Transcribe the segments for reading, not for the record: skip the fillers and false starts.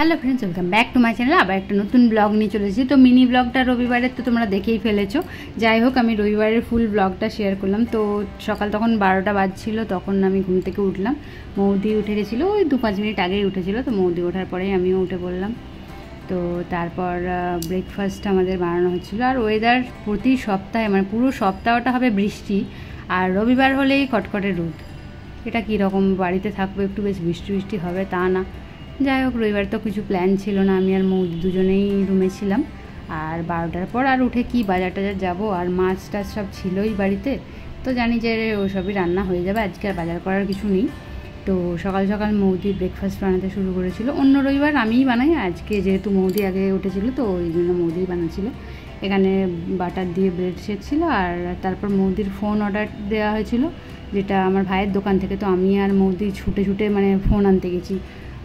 Hello friends, welcome back to my channel. আবার একটা নতুন ব্লগ নিয়ে চলে এসেছি। তো মিনি ব্লগটা রবিবারের তো তোমরা দেখেই ফেলেছো। যাই হোক, আমি রবিবারের ফুল ব্লগটা শেয়ার করলাম। তো সকাল তখন 12টা বাজছিল, তখন আমি ঘুম থেকে উঠলাম। মৌদি উঠে গেছিলো, ওই 2-5 মিনিট আগেই উঠেছিল। তো মৌদি ওঠার পরেই আমিও উঠে পড়লাম। তো তারপর ব্রেকফাস্ট আমাদের বানানো হচ্ছিলো। আর ওয়েদার প্রতি সপ্তাহে, মানে পুরো সপ্তাহটা হবে বৃষ্টি, আর রবিবার হলেই কটকটে রোদ। এটা কীরকম, বাড়িতে থাকবো একটু বেশ বৃষ্টি বৃষ্টি হবে তা না। যাই হোক, রবিবার তো কিছু প্ল্যান ছিল না, আমি আর মৌদি দুজনেই রুমে ছিলাম। আর 12টার পর আর উঠে কি বাজার টাজার যাবো, আর মাছ টাছ সব ছিলই বাড়িতে। তো জানি যে ওসবই রান্না হয়ে যাবে, আজকে আর বাজার করার কিছু নেই। তো সকাল সকাল মৌদি ব্রেকফাস্ট বানাতে শুরু করেছিল। অন্য রবিবার আমিই বানাই, আজকে যেহেতু মৌদি আগে উঠেছিল তো ওই জন্য মৌদিই বানাচ্ছিল। এখানে বাটার দিয়ে ব্রেড শেক আর তারপর মৌদির ফোন অর্ডার দেওয়া হয়েছিল, যেটা আমার ভাইয়ের দোকান থেকে। তো আমি আর মৌদি ছুটে ছুটে মানে ফোন আনতে গেছি।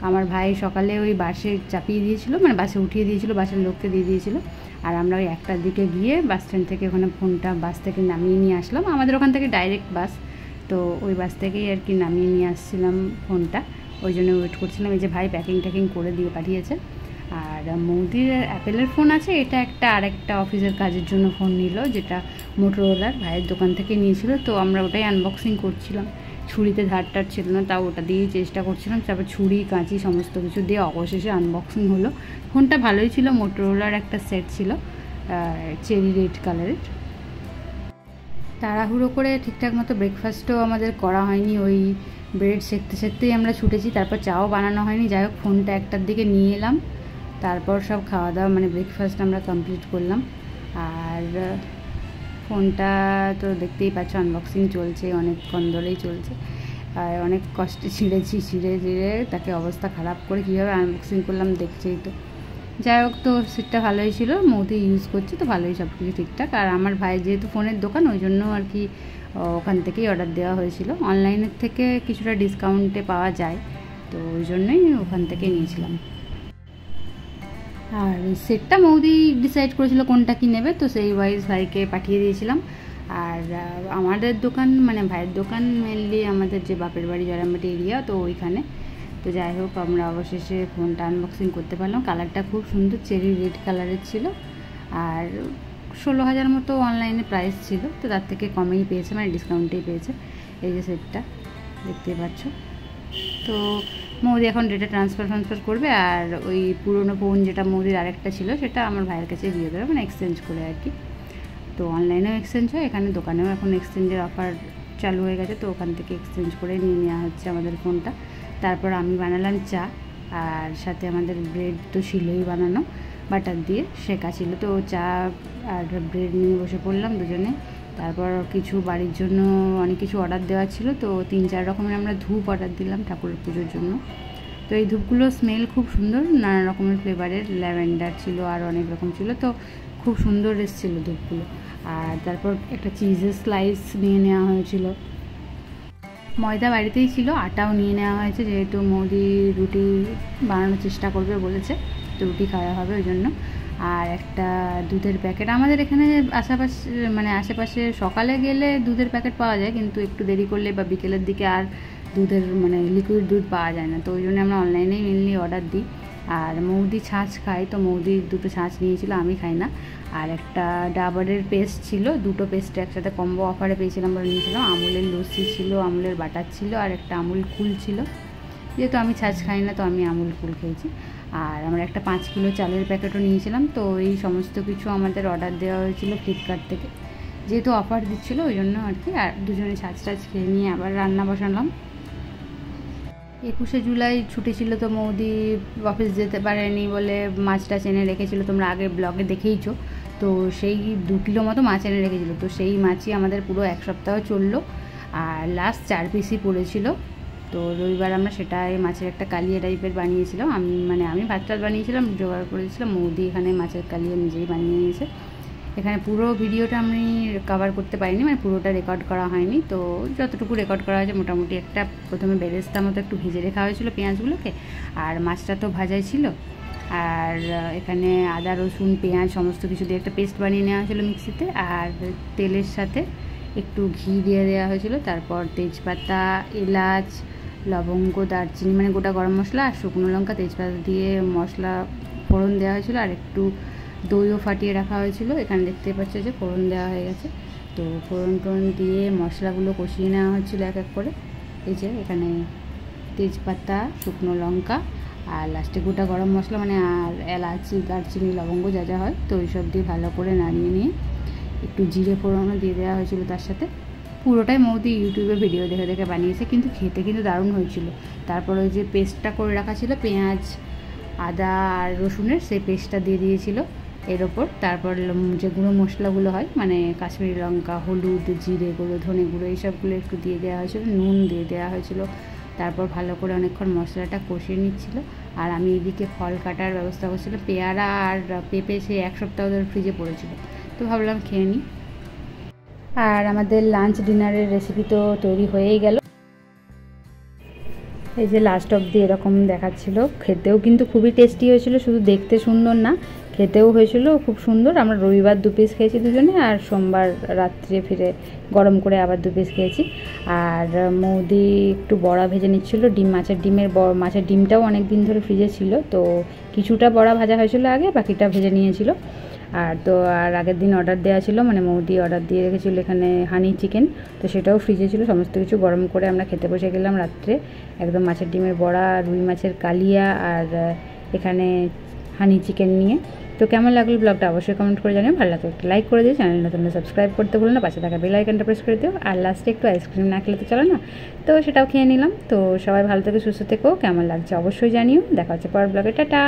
আমার ভাই সকালে ওই বাসে চাপিয়ে দিয়েছিল, মানে বাসে উঠিয়ে দিয়েছিল, বাসের লোককে দিয়ে দিয়েছিল। আর আমরা ওই 1টার দিকে গিয়ে বাস স্ট্যান্ড থেকে ওখানে ফোনটা বাস থেকে নামিয়ে নিয়ে আসলাম। আমাদের ওখান থেকে ডাইরেক্ট বাস, তো ওই বাস থেকেই আর কি নামিয়ে নিয়ে আসছিলাম ফোনটা। ওই জন্য ওয়েট করছিলাম। এই যে ভাই প্যাকিং ট্যাকিং করে দিয়ে পাঠিয়েছে। আর মৌদির অ্যাপেলের ফোন আছে, এটা আরেকটা অফিসের কাজের জন্য ফোন নিল, যেটা মোটরোলার ভাইয়ের দোকান থেকে নিয়েছিল। তো আমরা ওটাই আনবক্সিং করছিলাম। ছুরিতে ধারটার ছিল না, তাও ওটা দিয়েই চেষ্টা করছিলাম। তারপর ছুরি কাঁচি সমস্ত কিছু দিয়ে অবশেষে আনবক্সিং হলো। ফোনটা ভালোই ছিল, মোটরোলার একটা সেট ছিল চেরি রেড কালারের। তাড়াহুড়ো করে ঠিকঠাক মতো ব্রেকফাস্টও আমাদের করা হয়নি, ওই ব্রেড সেঁকতে সেঁকতেই আমরা ছুটেছি। তারপর চাও বানানো হয়নি। যাই হোক, ফোনটা 1টার দিকে নিয়ে এলাম। তারপর সব খাওয়া দাওয়া মানে ব্রেকফাস্ট আমরা কমপ্লিট করলাম। আর ফোনটা তো দেখতেই পাচ্ছ আনবক্সিং চলছে, অনেকক্ষণ ধরেই চলছে। আর অনেক কষ্টে ছিঁড়ে তাকে অবস্থা খারাপ করে কীভাবে আনবক্সিং করলাম দেখছেই তো। যাই হোক, তো সেটটা ভালোই ছিল, মৌদি ইউজ করছে তো ভালোই সব কিছু ঠিকঠাক। আর আমার ভাই যেহেতু ফোনের দোকান, ওই জন্য আর কি ওখান থেকেই অর্ডার দেওয়া হয়েছিল। অনলাইনের থেকে কিছুটা ডিসকাউন্টে পাওয়া যায়, তো ওই জন্যই ওখান থেকে নিয়েছিলাম। আর সেটটা মৌদি ডিসাইড করেছিল কোনটা কি নেবে, তো সেই ওয়াইজ ভাইকে পাঠিয়ে দিয়েছিলাম। আর আমাদের দোকান মানে ভাইয়ের দোকান মেনলি আমাদের যে বাপের বাড়ি জয়রামবাটি এরিয়া, তো ওইখানে। তো যাই হোক, আমরা অবশেষে ফোনটা আনবক্সিং করতে পারলাম। কালারটা খুব সুন্দর, চেরি রেড কালারের ছিল। আর 16,000 মতো অনলাইনে প্রাইস ছিল, তো তার থেকে কমেই পেয়েছে, মানে ডিসকাউন্টেই পেয়েছে। এই যে সেটটা দেখতে পাচ্ছ। তো মৌদি এখন ডেটা ট্রান্সফার করবে। আর ওই পুরনো ফোন যেটা মৌদির আরেকটা ছিল, সেটা আমার ভাইয়ের কাছে দিয়ে দেবে, মানে এক্সচেঞ্জ করে আর কি। তো অনলাইনেও এক্সচেঞ্জ হয়, এখানে দোকানেও এখন এক্সচেঞ্জের অফার চালু হয়ে গেছে। তো ওখান থেকে এক্সচেঞ্জ করে নিয়ে নেওয়া হচ্ছে আমাদের ফোনটা। তারপর আমি বানালাম চা, আর সাথে আমাদের ব্রেড তো ছিলই বানানো, বাটার দিয়ে শেকা ছিল। তো চা আর ব্রেড নিয়ে বসে পড়লাম দুজনে। তারপর কিছু বাড়ির জন্য অনেক কিছু অর্ডার দেওয়া ছিল, তো 3-4 রকমের আমরা ধূপ অর্ডার দিলাম ঠাকুরের পুজোর জন্য। তো এই ধূপগুলো স্মেল খুব সুন্দর, নানা রকমের ফ্লেভারের, ল্যাভেন্ডার ছিল আর অনেক রকম ছিল। তো খুব সুন্দর এসেছিল ধূপগুলো। আর তারপর একটা চিজের স্লাইস নিয়ে নেওয়া হয়েছিল। ময়দা বাড়িতেই ছিল, আটাও নিয়ে নেওয়া হয়েছে, যেহেতু মৌদি রুটি বানানোর চেষ্টা করবে বলেছে, তো রুটি খাওয়া হবে ওই জন্য। আর একটা দুধের প্যাকেট, আমাদের এখানে আশেপাশে সকালে গেলে দুধের প্যাকেট পাওয়া যায়, কিন্তু একটু দেরি করলে বা বিকেলের দিকে আর দুধের মানে লিকুইড দুধ পাওয়া যায় না। তো ওই জন্য আমরা অনলাইনেই মেনলি অর্ডার দিই। আর মৌদি ছাঁচ খায়, তো মৌদি 2টো ছাঁচ নিয়েছিল, আমি খাই না। আর একটা ডাবরের পেস্ট ছিল, 2টো পেস্ট একসাথে কম্বো অফারে পেয়েছিলাম বলে নিয়েছিলাম। আমুলের লস্যি ছিল, আমুলের বাটার ছিল, আর একটা আমুল কুল ছিল। যেহেতু আমি ছাঁচ খাই না, তো আমি আমুল কুল খেয়েছি। আর আমরা একটা 5 কিলো চালের প্যাকেটও নিয়েছিলাম। তো এই সমস্ত কিছু আমাদের অর্ডার দেওয়া হয়েছিল ফ্লিপকার্ট থেকে, যেহেতু অফার দিচ্ছিলো ওই জন্য আর কি। আর দুজনে ছাঁচ টাছ খেয়ে নিয়ে আবার রান্না বসালাম। 21শে জুলাই ছুটি ছিল, তো মৌদি অফিস যেতে পারেনি বলে মাছটা এনে রেখেছিল, তোমরা আগের ব্লগে দেখেইছো। তো সেই 2 কিলো মতো মাছ এনে রেখেছিলো, তো সেই মাছই আমাদের পুরো 1 সপ্তাহ চললো। আর লাস্ট 4 পিসই পড়েছিল। তো রবিবার আমরা সেটাই মাছের একটা কালিয়া টাইপের বানিয়েছিলাম। আমি ভাত টাত বানিয়েছিলাম, জোগাড় করেছিলাম। মৌদি এখানে মাছের কালিয়া নিজেই বানিয়ে নিয়েছে। এখানে পুরো ভিডিওটা আমি কভার করতে পারিনি, মানে পুরোটা রেকর্ড করা হয়নি। তো যতটুকু রেকর্ড করা হয়েছে মোটামুটি একটা প্রথমে বেরেস্তা মতো একটু ভেজে রেখা হয়েছিল পেঁয়াজগুলোকে, আর মাছটা তো ভাজাই ছিল। আর এখানে আদা রসুন পেঁয়াজ সমস্ত কিছু দিয়ে একটা পেস্ট বানিয়ে নেওয়া হয়েছিলো মিক্সিতে। আর তেলের সাথে একটু ঘি দিয়ে দেওয়া হয়েছিল। তারপর তেজপাতা, এলাচ লবঙ্গ, দারচিনি মানে গোটা গরম মশলা আর শুকনো লঙ্কা, তেজপাতা দিয়ে মশলা ফোড়ন দেওয়া হয়েছিল। আর একটু দইও ফাটিয়ে রাখা হয়েছিল। এখানে দেখতে পাচ্ছ যে ফোড়ন দেওয়া হয়ে গেছে। তো ফোড়ন টোড়ন দিয়ে মশলাগুলো কষিয়ে নেওয়া হচ্ছিলো এক এক করে। এই যে এখানে তেজপাতা, শুকনো লঙ্কা আর লাস্টে গোটা গরম মশলা মানে আর এলাচি, দারচিনি, লবঙ্গ যা যা হয়, তো ওইসব দিয়ে ভালো করে নাড়িয়ে নিয়ে একটু জিরে ফোড়নও দিয়ে দেওয়া হয়েছিল তার সাথে। পুরোটাই মৌদি ইউটিউবে ভিডিও দেখে দেখে বানিয়েছে, কিন্তু খেতে কিন্তু দারুণ হয়েছিল। তারপর ওই যে পেস্টটা করে রাখা ছিল পেঁয়াজ, আদা আর রসুনের, সেই পেস্টটা দিয়ে দিয়েছিল এর ওপর। তারপর যে গুঁড়ো মশলাগুলো হয় মানে কাশ্মীরি লঙ্কা, হলুদ, জিরে গুঁড়ো, ধনে গুঁড়ো এইসবগুলো একটু দিয়ে দেওয়া হয়েছিল, নুন দিয়ে দেওয়া হয়েছিল। তারপর ভালো করে অনেকক্ষণ মশলাটা কষিয়ে নিচ্ছিল। আর আমি এদিকে ফল কাটার ব্যবস্থা করছিলাম। পেয়ারা আর পেঁপে সে এক সপ্তাহ ধরে ফ্রিজে পড়েছিল, তো ভাবলাম খেয়ে নিই। আর আমাদের লাঞ্চ ডিনারের রেসিপি তো তৈরি হয়েই গেল। এই যে লাস্ট অবধি এরকম দেখাচ্ছিল। খেতেও কিন্তু খুবই টেস্টি হয়েছিল, শুধু দেখতে সুন্দর না, খেতেও হয়েছিল খুব সুন্দর। আমরা রবিবার 2 পিস খেয়েছি দুজনে, আর সোমবার রাত্রে ফিরে গরম করে আবার 2 পিস খেয়েছি। আর মৌদি একটু বড়া ভেজে নিচ্ছিল, মাছের ডিমটাও অনেক দিন ধরে ফ্রিজে ছিল, তো কিছুটা বড়া ভাজা হয়েছিল আগে, বাকিটা ভেজে নিয়েছিল। আর আগের দিন অর্ডার দেওয়া ছিল, মানে মৌদি অর্ডার দিয়ে রেখেছিল এখানে হানি চিকেন, তো সেটাও ফ্রিজে ছিল। সমস্ত কিছু গরম করে আমরা খেতে বসে গেলাম রাত্রে। একদম মাছের ডিমের বড়া, রুই মাছের কালিয়া আর এখানে হানি চিকেন নিয়ে। তো কেমন লাগলো ব্লগটা অবশ্যই কমেন্ট করে জানিও। ভালো লাগলো একটা লাইক করে দিও, চ্যানেল নতুন সাবস্ক্রাইব করতে ভুলো না, পাশে থাকা বেল আইকনটা প্রেস করে দিও। আর লাস্টে একটু আইসক্রিম না খেলে তো চলো না, তো সেটাও খেয়ে নিলাম। তো সবাই ভালো থেকে সুস্থ থেকো, কেমন লাগছে অবশ্যই জানিও। দেখা হচ্ছে পরের ব্লগে, টাটা।